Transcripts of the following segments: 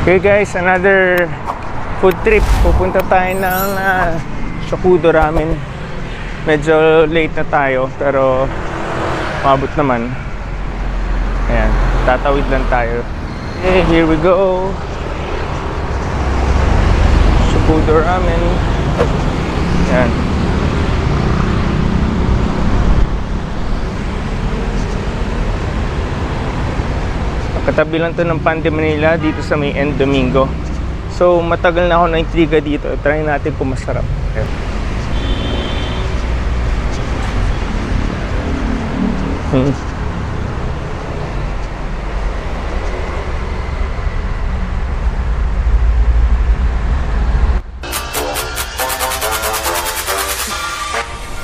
Okay guys, another food trip. Pupunta tayo ng Shokudo Ramen. Medyo late na tayo pero mabot naman. Ayan, tatawid lang tayo. Okay, here we go. Shokudo Ramen. Ayan. Katabi lang to ng Pande Manila dito sa may End Domingo. So matagal na ako na-intriga dito. Try natin kung masarap.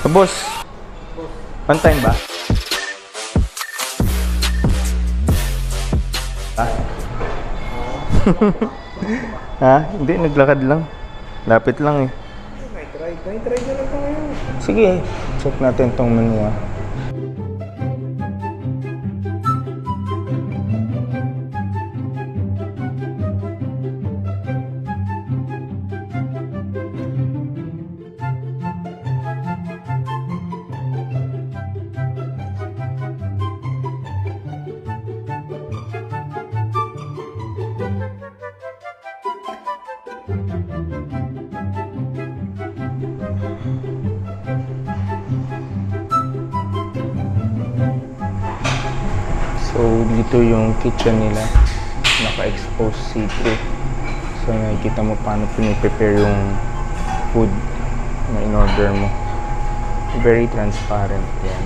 Boss, on time ba? Ha? Hindi, naglakad lang. Lapit lang eh. May try na lang tayo. Sige, check natin tong menu ah. So, dito yung kitchen nila. Naka-expose see-through. So, nakikita mo paano piniprepare yung food na in-order mo. Very transparent yan.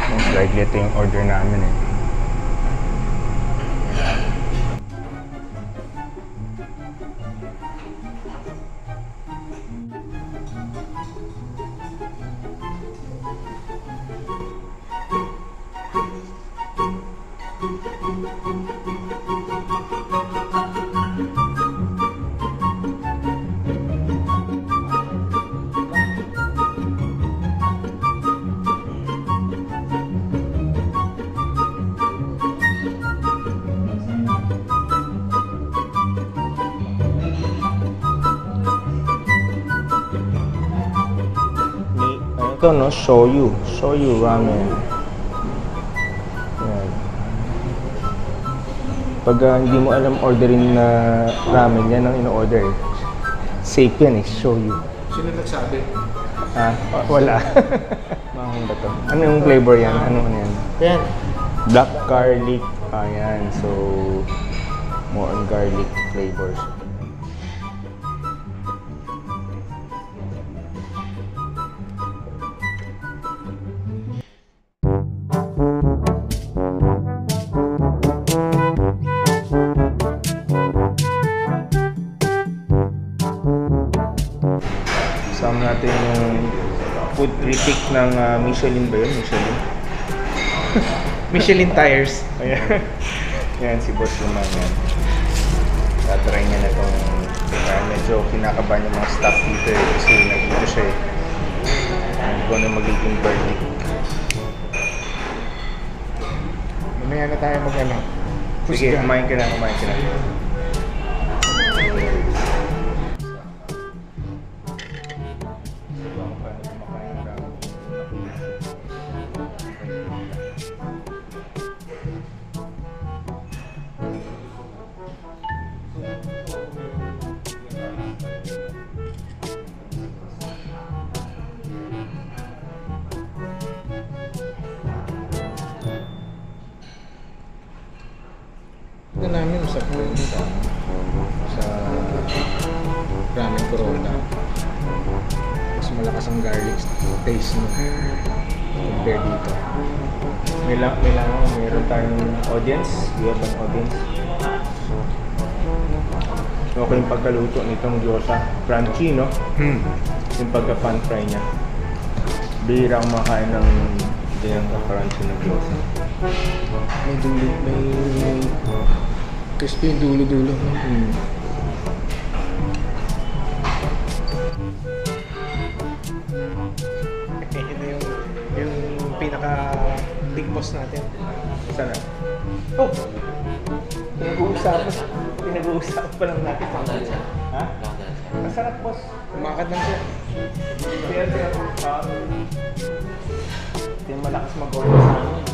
Most likely ito yung order namin eh. Ito no, shoyu ramen. Yan. Pag hindi mo alam orderin na ramen, yan ang in-order. Safe yan eh, shoyu. Sino nagsabi? Wala. Mahal ba to? Ano yung flavor yan? Ano yan? Yan. Black garlic. Ayan, so more on garlic flavors. Kasama natin yung food critic ng Michelin ba yun? Michelin tires. Ayan. Yan si Boss Luman yan. Tatry niya na itong medyo kinakabahan yung mga staff dito eh. Kasi nandito siya eh. Hindi ko na magiging verdict. Mamaya na tayo mag-ano. Sige, kumain ka na. Ito namin sa ramen Corona. Mas malakas ang garlic taste mo compare dito. Meron tayong audience. We have an audience. Okay yung pagkaluto nitong gyoza. Crunchy, no? Yung pagka-pan fry niya. Bihira ang makain ng ganyan ka-crunchy na gyoza. May dulo, may crispy yung dulo-dulo. Ito yung pinaka big boss natin. Sana. Oh! Pinag-uusapan pa lang natin. Ha? Masarap, boss. Kumakad lang siya. Sir. Hindi malakas mag-order sa amin.